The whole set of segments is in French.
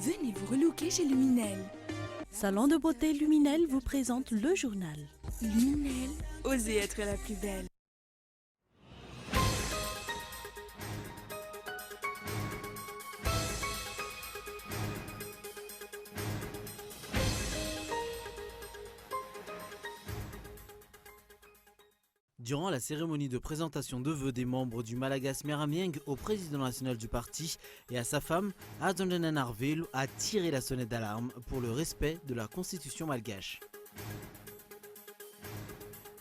Venez vous relooker chez Luminel. Salon de beauté Luminel vous présente le journal. Luminel, osez être la plus belle. Durant la cérémonie de présentation de vœux des membres du Malagas Meramieng au président national du parti et à sa femme, Adjonen Arvel a tiré la sonnette d'alarme pour le respect de la constitution malgache.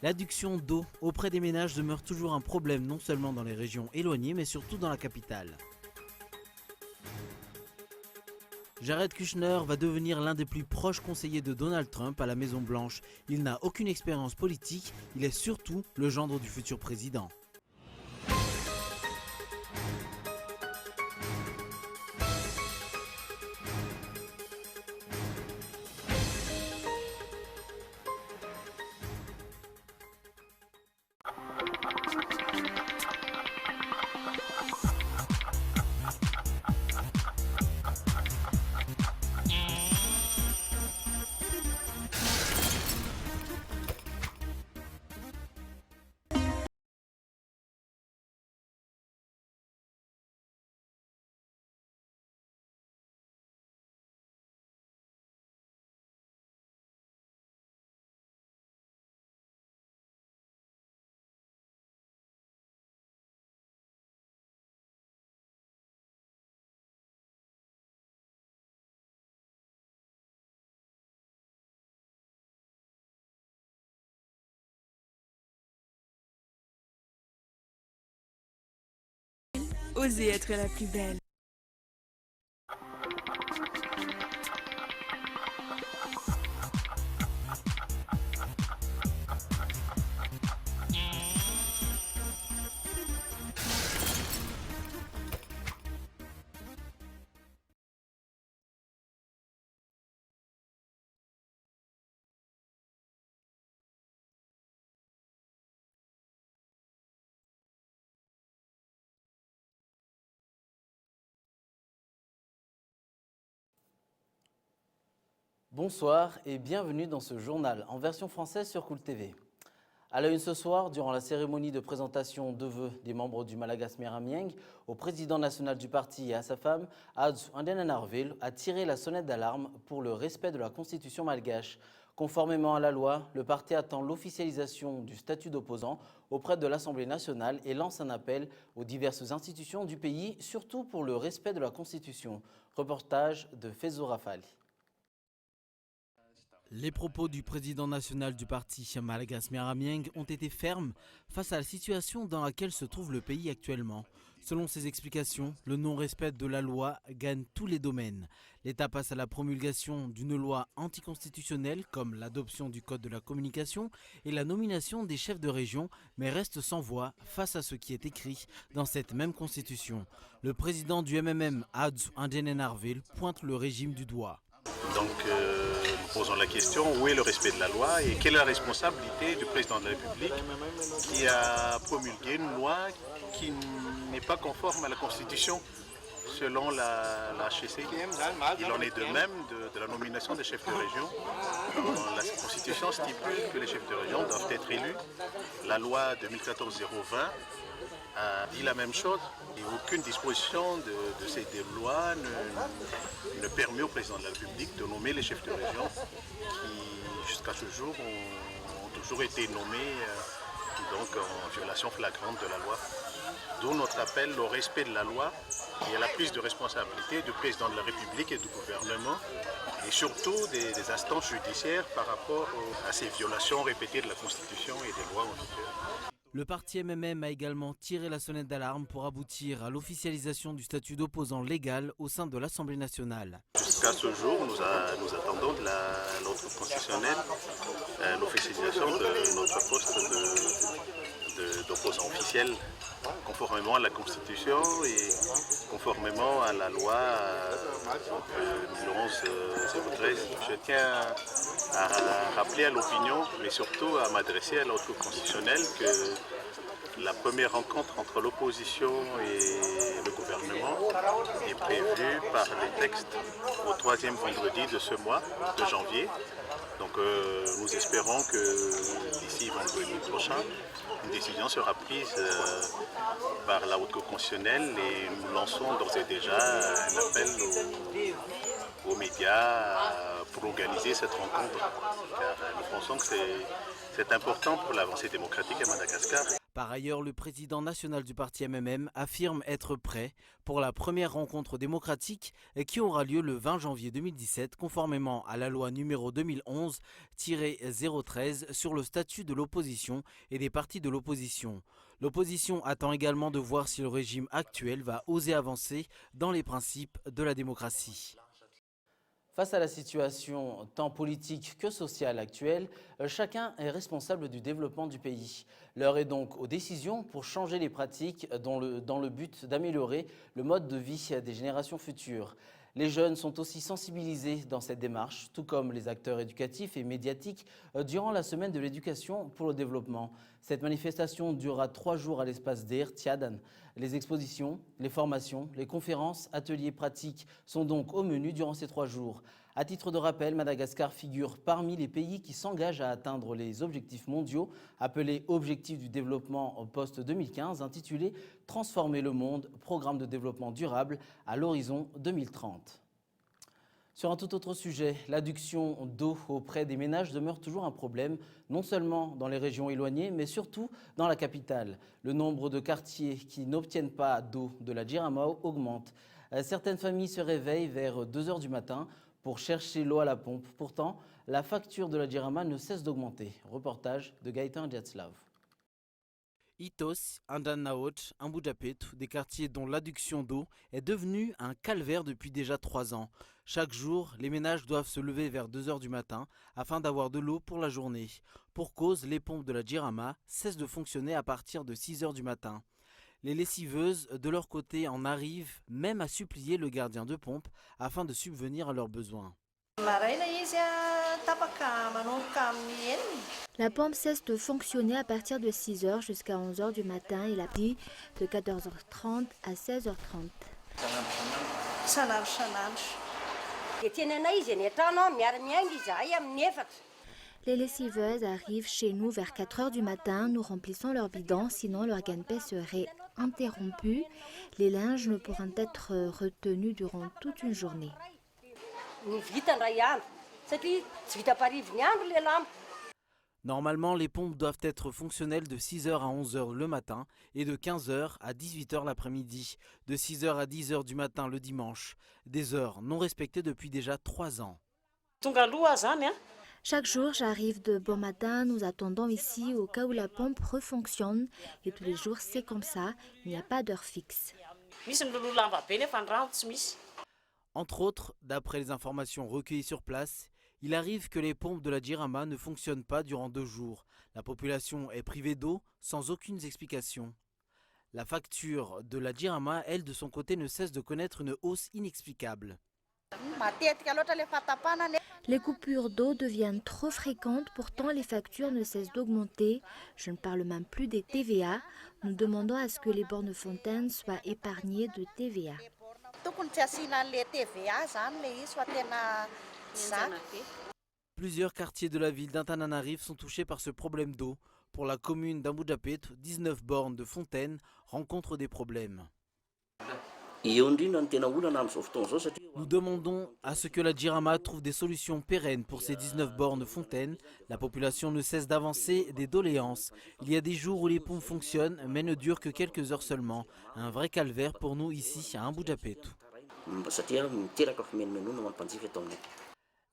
L'adduction d'eau auprès des ménages demeure toujours un problème non seulement dans les régions éloignées mais surtout dans la capitale. Jared Kushner va devenir l'un des plus proches conseillers de Donald Trump à la Maison Blanche. Il n'a aucune expérience politique, il est surtout le gendre du futur président. Osez être la plus belle. Bonsoir et bienvenue dans ce journal en version française sur Cool TV. À la une ce soir, durant la cérémonie de présentation de vœux des membres du Malagas Meramieng au président national du parti et à sa femme, Adjonen Arvel a tiré la sonnette d'alarme pour le respect de la constitution malgache. Conformément à la loi, le parti attend l'officialisation du statut d'opposant auprès de l'Assemblée nationale et lance un appel aux diverses institutions du pays, surtout pour le respect de la constitution. Reportage de Fezo Rafali. Les propos du président national du parti Malagas Meramieng ont été fermes face à la situation dans laquelle se trouve le pays actuellement. Selon ses explications, le non-respect de la loi gagne tous les domaines. L'État passe à la promulgation d'une loi anticonstitutionnelle comme l'adoption du code de la communication et la nomination des chefs de région, mais reste sans voix face à ce qui est écrit dans cette même constitution. Le président du MMM, Adjonen Arvel, pointe le régime du doigt. Donc, nous posons la question, où est le respect de la loi et quelle est la responsabilité du président de la République qui a promulgué une loi qui n'est pas conforme à la Constitution selon la HCCI. Il en est de même de la nomination des chefs de région. La Constitution stipule que les chefs de région doivent être élus. La loi 2014-020 a dit la même chose et aucune disposition de ces deux lois ne permet au président de la République de nommer les chefs de région qui jusqu'à ce jour ont toujours été nommés donc en violation flagrante de la loi. D'où notre appel au respect de la loi et à la prise de responsabilité du président de la République et du gouvernement et surtout des instances judiciaires par rapport à ces violations répétées de la Constitution et des lois en vigueur. Le parti MMM a également tiré la sonnette d'alarme pour aboutir à l'officialisation du statut d'opposant légal au sein de l'Assemblée nationale. Jusqu'à ce jour, nous attendons de l'ordre constitutionnel l'officialisation de notre poste d'opposant officiel, conformément à la Constitution et conformément à la loi 2011-013. Je tiens à rappeler à l'opinion, mais surtout à m'adresser à l'ordre constitutionnel que la première rencontre entre l'opposition et le gouvernement gouvernement est prévu par les textes au troisième vendredi de ce mois de janvier. Donc nous espérons que d'ici vendredi prochain, une décision sera prise par la Haute Cour constitutionnelle et nous lançons d'ores et déjà un appel aux médias pour organiser cette rencontre. Car nous pensons que c'est important pour l'avancée démocratique à Madagascar. Par ailleurs, le président national du parti MMM affirme être prêt pour la première rencontre démocratique qui aura lieu le 20 janvier 2017, conformément à la loi numéro 2011-013 sur le statut de l'opposition et des partis de l'opposition. L'opposition attend également de voir si le régime actuel va oser avancer dans les principes de la démocratie. Face à la situation tant politique que sociale actuelle, chacun est responsable du développement du pays. L'heure est donc aux décisions pour changer les pratiques dans le but d'améliorer le mode de vie des générations futures. Les jeunes sont aussi sensibilisés dans cette démarche, tout comme les acteurs éducatifs et médiatiques durant la semaine de l'éducation pour le développement. Cette manifestation durera 3 jours à l'espace d'Er Tiadan. Les expositions, les formations, les conférences, ateliers pratiques sont donc au menu durant ces 3 jours. À titre de rappel, Madagascar figure parmi les pays qui s'engagent à atteindre les objectifs mondiaux appelés Objectifs du développement post-2015, intitulé « Transformer le monde, programme de développement durable à l'horizon 2030 ». Sur un tout autre sujet, l'adduction d'eau auprès des ménages demeure toujours un problème, non seulement dans les régions éloignées, mais surtout dans la capitale. Le nombre de quartiers qui n'obtiennent pas d'eau de la Djiramao augmente. Certaines familles se réveillent vers 2 h du matin pour chercher l'eau à la pompe. Pourtant, la facture de la Djirama ne cesse d'augmenter. Reportage de Gaëtan Djatslav. Itos, Andanaot, Ambujapetu, des quartiers dont l'adduction d'eau est devenue un calvaire depuis déjà 3 ans. Chaque jour, les ménages doivent se lever vers 2 h du matin afin d'avoir de l'eau pour la journée. Pour cause, les pompes de la Djirama cessent de fonctionner à partir de 6 h du matin. Les lessiveuses, de leur côté, en arrivent même à supplier le gardien de pompe afin de subvenir à leurs besoins. La pompe cesse de fonctionner à partir de 6 h jusqu'à 11 h du matin et l'après-midi de 14 h 30 à 16 h 30. Les lessiveuses arrivent chez nous vers 4 h du matin, nous remplissons leurs bidons, sinon leur gagne-pain serait interrompu. Les linges ne pourront être retenus durant toute une journée. Normalement, les pompes doivent être fonctionnelles de 6 h à 11 h le matin et de 15 h à 18 h l'après-midi, de 6 h à 10 h du matin le dimanche, des heures non respectées depuis déjà 3 ans. Chaque jour, j'arrive de bon matin, nous attendons ici au cas où la pompe refonctionne et tous les jours c'est comme ça, il n'y a pas d'heure fixe. Entre autres, d'après les informations recueillies sur place, il arrive que les pompes de la Djirama ne fonctionnent pas durant 2 jours. La population est privée d'eau sans aucune explication. La facture de la Djirama, elle, de son côté, ne cesse de connaître une hausse inexplicable. Les coupures d'eau deviennent trop fréquentes, pourtant les factures ne cessent d'augmenter. Je ne parle même plus des TVA. Nous demandons à ce que les bornes fontaines soient épargnées de TVA. Plusieurs quartiers de la ville d'Antananarive sont touchés par ce problème d'eau. Pour la commune d'Ambujapetu, 19 bornes de fontaines rencontrent des problèmes. Nous demandons à ce que la Djirama trouve des solutions pérennes pour ces 19 bornes fontaines. La population ne cesse d'avancer des doléances. Il y a des jours où les pompes fonctionnent, mais ne durent que quelques heures seulement. Un vrai calvaire pour nous ici à Ambujapetu.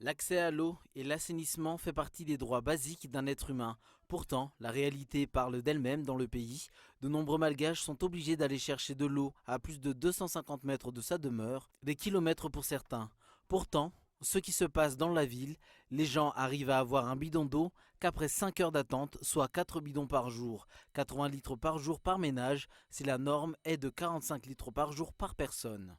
L'accès à l'eau et l'assainissement fait partie des droits basiques d'un être humain. Pourtant, la réalité parle d'elle-même dans le pays. De nombreux Malgaches sont obligés d'aller chercher de l'eau à plus de 250 mètres de sa demeure, des kilomètres pour certains. Pourtant, ce qui se passe dans la ville, les gens arrivent à avoir un bidon d'eau qu'après 5 heures d'attente, soit 4 bidons par jour. 80 litres par jour par ménage, si la norme est de 45 litres par jour par personne.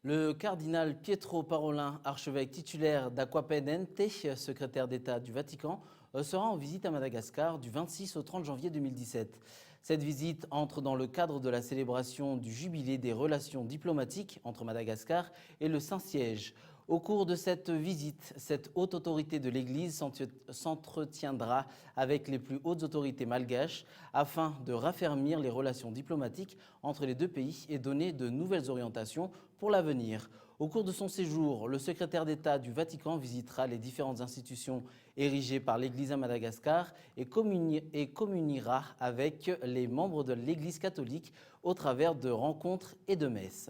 Le cardinal Pietro Parolin, archevêque titulaire d'Acquapendente, secrétaire d'État du Vatican, sera en visite à Madagascar du 26 au 30 janvier 2017. Cette visite entre dans le cadre de la célébration du jubilé des relations diplomatiques entre Madagascar et le Saint-Siège. Au cours de cette visite, cette haute autorité de l'Église s'entretiendra avec les plus hautes autorités malgaches afin de raffermir les relations diplomatiques entre les deux pays et donner de nouvelles orientations pour l'avenir. Au cours de son séjour, le secrétaire d'État du Vatican visitera les différentes institutions érigées par l'Église à Madagascar et communiera avec les membres de l'Église catholique au travers de rencontres et de messes.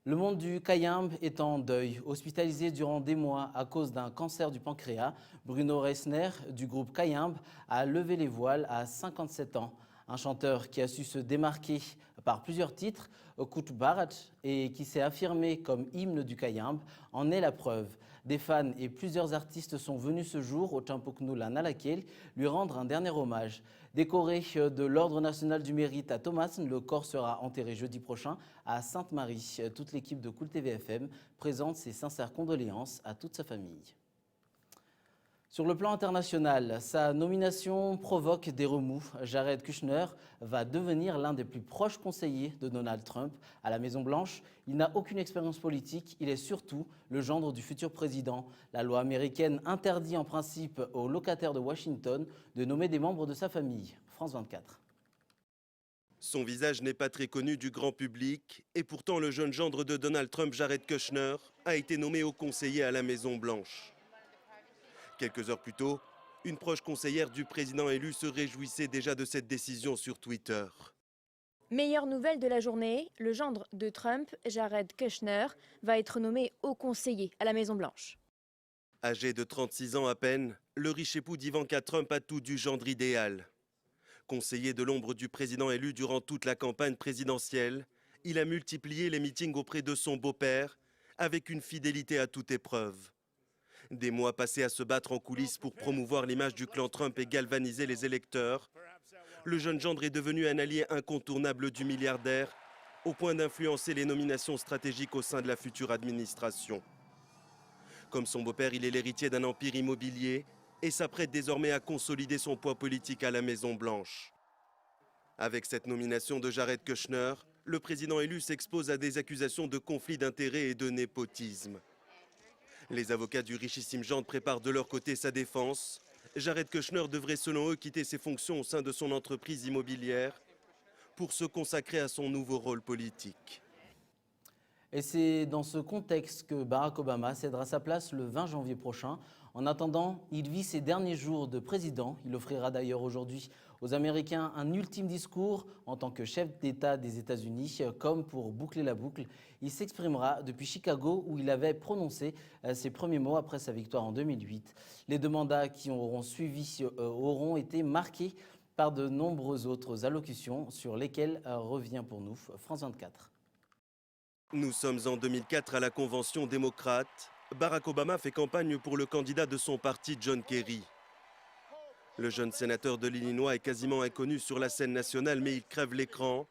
Le monde du Kayambe est en deuil. Hospitalisé durant des mois à cause d'un cancer du pancréas, Bruno Reisner du groupe Kayambe a levé les voiles à 57 ans. Un chanteur qui a su se démarquer par plusieurs titres, Kout Barat, et qui s'est affirmé comme hymne du Kayambe, en est la preuve. Des fans et plusieurs artistes sont venus ce jour au Champoknula Nalakel lui rendre un dernier hommage. Décoré de l'Ordre national du mérite à Thomassen, le corps sera enterré jeudi prochain à Sainte-Marie. Toute l'équipe de Cool TV FM présente ses sincères condoléances à toute sa famille. Sur le plan international, sa nomination provoque des remous. Jared Kushner va devenir l'un des plus proches conseillers de Donald Trump à la Maison-Blanche. Il n'a aucune expérience politique, il est surtout le gendre du futur président. La loi américaine interdit en principe aux locataires de Washington de nommer des membres de sa famille. France 24. Son visage n'est pas très connu du grand public et pourtant le jeune gendre de Donald Trump, Jared Kushner, a été nommé haut conseiller à la Maison-Blanche. Quelques heures plus tôt, une proche conseillère du président élu se réjouissait déjà de cette décision sur Twitter. Meilleure nouvelle de la journée, le gendre de Trump, Jared Kushner, va être nommé haut conseiller à la Maison-Blanche. Âgé de 36 ans à peine, le riche époux d'Ivanka Trump a tout du gendre idéal. Conseiller de l'ombre du président élu durant toute la campagne présidentielle, il a multiplié les meetings auprès de son beau-père avec une fidélité à toute épreuve. Des mois passés à se battre en coulisses pour promouvoir l'image du clan Trump et galvaniser les électeurs, le jeune gendre est devenu un allié incontournable du milliardaire, au point d'influencer les nominations stratégiques au sein de la future administration. Comme son beau-père, il est l'héritier d'un empire immobilier et s'apprête désormais à consolider son poids politique à la Maison-Blanche. Avec cette nomination de Jared Kushner, le président élu s'expose à des accusations de conflit d'intérêts et de népotisme. Les avocats du richissime gendre préparent de leur côté sa défense. Jared Kushner devrait selon eux quitter ses fonctions au sein de son entreprise immobilière pour se consacrer à son nouveau rôle politique. Et c'est dans ce contexte que Barack Obama cédera sa place le 20 janvier prochain. En attendant, il vit ses derniers jours de président. Il offrira d'ailleurs aujourd'hui aux Américains un ultime discours en tant que chef d'État des États-Unis, comme pour boucler la boucle. Il s'exprimera depuis Chicago où il avait prononcé ses premiers mots après sa victoire en 2008. Les deux mandats qui auront suivi auront été marqués par de nombreuses autres allocutions sur lesquelles revient pour nous France 24. Nous sommes en 2004 à la Convention démocrate. Barack Obama fait campagne pour le candidat de son parti, John Kerry. Le jeune sénateur de l'Illinois est quasiment inconnu sur la scène nationale, mais il crève l'écran.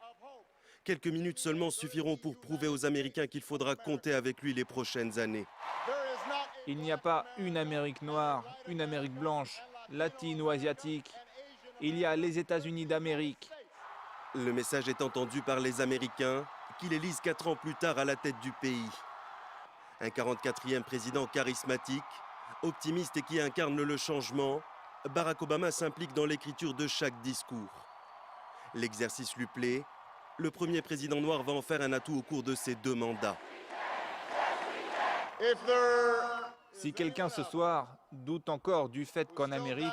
Quelques minutes seulement suffiront pour prouver aux Américains qu'il faudra compter avec lui les prochaines années. Il n'y a pas une Amérique noire, une Amérique blanche, latine ou asiatique. Il y a les États-Unis d'Amérique. Le message est entendu par les Américains, qui l'élisent 4 ans plus tard à la tête du pays. Un 44e président charismatique, optimiste et qui incarne le changement, Barack Obama s'implique dans l'écriture de chaque discours. L'exercice lui plaît. Le premier président noir va en faire un atout au cours de ses 2 mandats. Si quelqu'un ce soir doute encore du fait qu'en Amérique,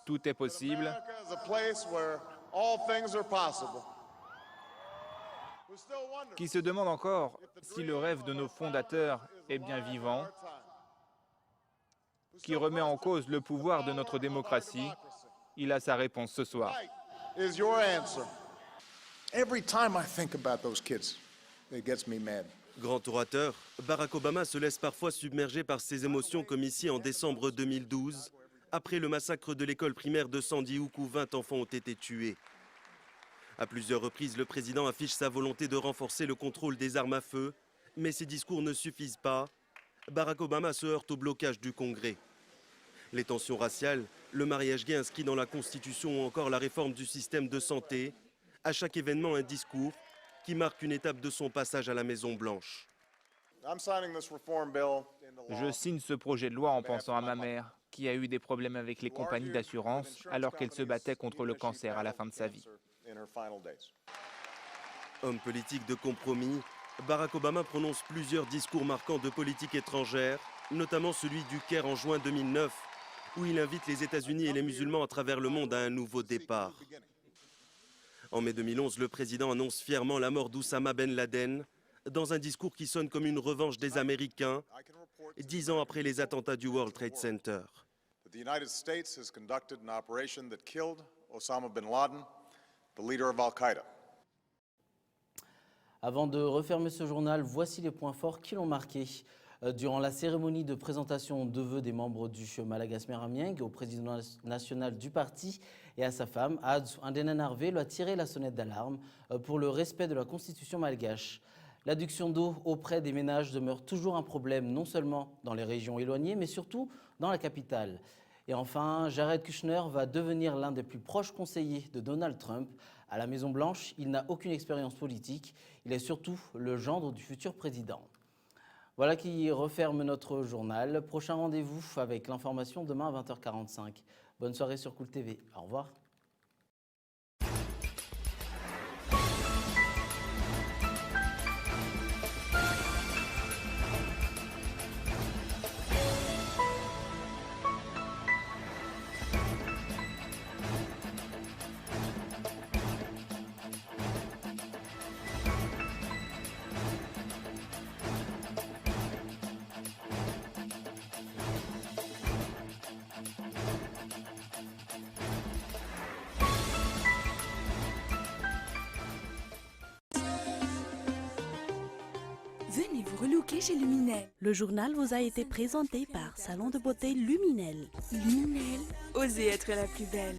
tout est possible, qui se demande encore si le rêve de nos fondateurs est bien vivant, qui remet en cause le pouvoir de notre démocratie, il a sa réponse ce soir. Grand orateur, Barack Obama se laisse parfois submerger par ses émotions comme ici en décembre 2012, après le massacre de l'école primaire de Sandy Hook où 20 enfants ont été tués. À plusieurs reprises, le président affiche sa volonté de renforcer le contrôle des armes à feu, mais ses discours ne suffisent pas. Barack Obama se heurte au blocage du Congrès. Les tensions raciales, le mariage gay inscrit dans la Constitution ou encore la réforme du système de santé, à chaque événement un discours qui marque une étape de son passage à la Maison-Blanche. Je signe ce projet de loi en pensant à ma mère, qui a eu des problèmes avec les compagnies d'assurance alors qu'elle se battait contre le cancer à la fin de sa vie. Homme politique de compromis, Barack Obama prononce plusieurs discours marquants de politique étrangère, notamment celui du Caire en juin 2009, où il invite les États-Unis et les musulmans à travers le monde à un nouveau départ. En mai 2011, le président annonce fièrement la mort d'Oussama Ben Laden, dans un discours qui sonne comme une revanche des Américains, 10 ans après les attentats du World Trade Center. The United States has conducted an operation that killed Osama bin Laden, the leader of Al-Qaeda. Avant de refermer ce journal, voici les points forts qui l'ont marqué. Durant la cérémonie de présentation de vœux des membres du Malagasy Miramieng au président national du parti et à sa femme, Adz Andenanarve lui a tiré la sonnette d'alarme pour le respect de la constitution malgache. L'adduction d'eau auprès des ménages demeure toujours un problème, non seulement dans les régions éloignées, mais surtout dans la capitale. Et enfin, Jared Kushner va devenir l'un des plus proches conseillers de Donald Trump. À la Maison-Blanche, il n'a aucune expérience politique. Il est surtout le gendre du futur président. Voilà qui referme notre journal. Prochain rendez-vous avec l'information demain à 20h45. Bonne soirée sur Cool TV. Au revoir. Venez vous relooker chez Luminel. Le journal vous a été présenté par Salon de beauté Luminel. Luminel, osez être la plus belle.